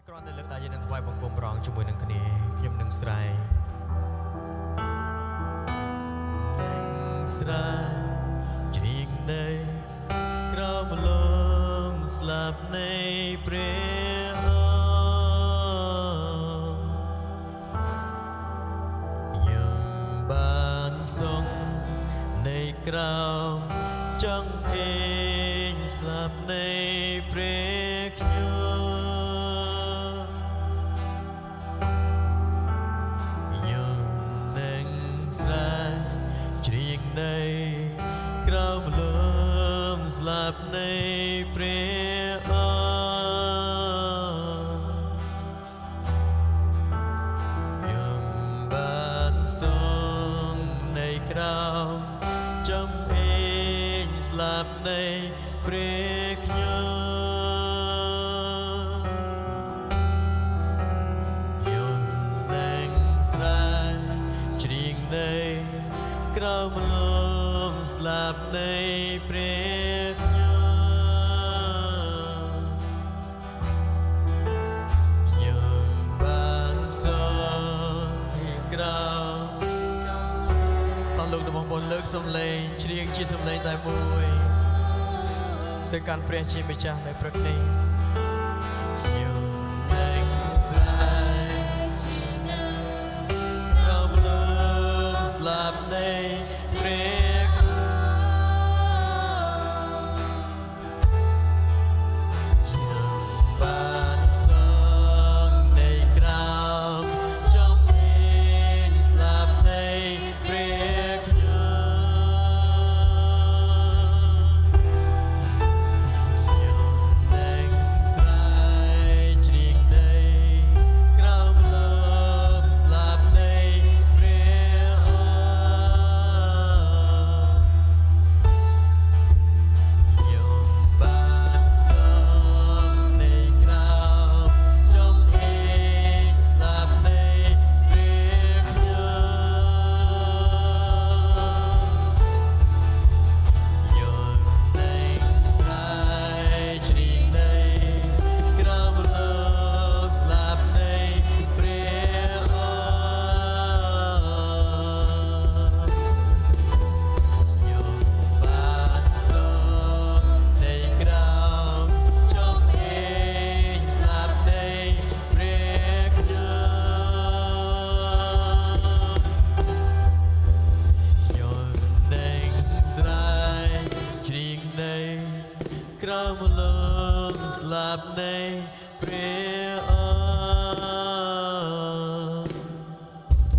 គ្រាន់តែលើកដៃយើងនឹងថ្វាយបង្គំប្រងជាមួយនឹងគ្នាខ្ញុំនឹងស្រែកជ្រៀងនៃក្រមលំស្លាប់នៃព្រះខ្ញុំបានសងនៃក្រមចង់អេងស្លាប់នៃព្រះខ្ញុំនឹងស្រែកជ្រៀងនៃក្រមលំស្លាប់នៃព្រះខ្ញុំបានសងនៃក្រមចំអេងស្លាប់នៃព្រះខ្ញុំនឹងស្រែកជ្រៀងនៃក្រមលំស្លាប់នៃព្រះខ្ញុំបានសងក្រមតោះលោកបងប្អូនលើកសំឡេងជ្រៀងជាសំឡេងតែមួយទៅកាន់ព្រះជាម្ចាស់នៅព្រឹកនេះខ្ញុំនឹងស្រែកជានៅក្រមលំស្លាប់នៃព្រះខ្ញុំបានសងនៃក្រមចំអេងស្លាប់នៃព្រះខ្ញុំនឹងស្រែកជ្រៀងនៃក្រមលំស្លាប់នៃព្រះខ្ញុំបានសងនៃក្រមចំអេងស្លាប់នៃព្រះខ្ញុំនឹងស្រែកជ្រៀងនៃក្រមលំស្លាប់នៃព្រះខ្ញុំបានសងនៃក្រមចំអេងស្លាប់នៃព្រះខ្ញុំនឹងស្រែកជ្រៀងនៃក្រមលំស្លាប់នៃព្រះ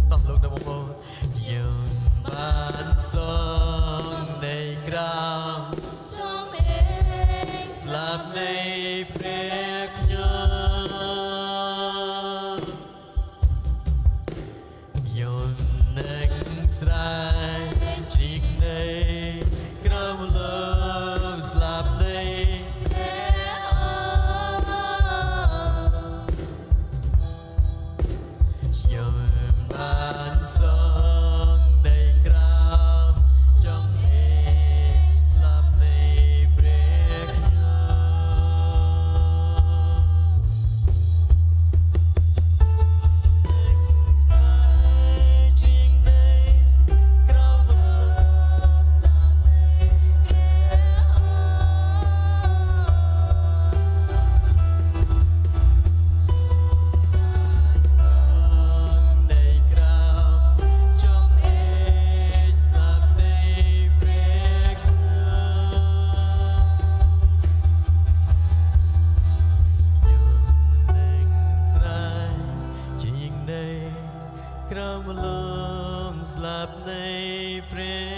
តោះលោកបងប្អូនខ្ញុំបានសងនៃក្រមចំអេងស្លាប់នៃព្រះខ្ញុំនឹងស្រែកជ្រៀងនៃក្រមលំស្លាប់នៃខ្ញុំបានសងនៃក្រមចង់អេងស្លាប់នៃព្រះនឹងស្រែកជ្រៀងនៃក្រមលំស្លាប់នៃសងនៃក្រមចង់អេងស្លាប់នៃព្រះខ្ញុំនឹងស្រែកជ្រៀងនៃក្រមលំស្លាប់នៃព្រះ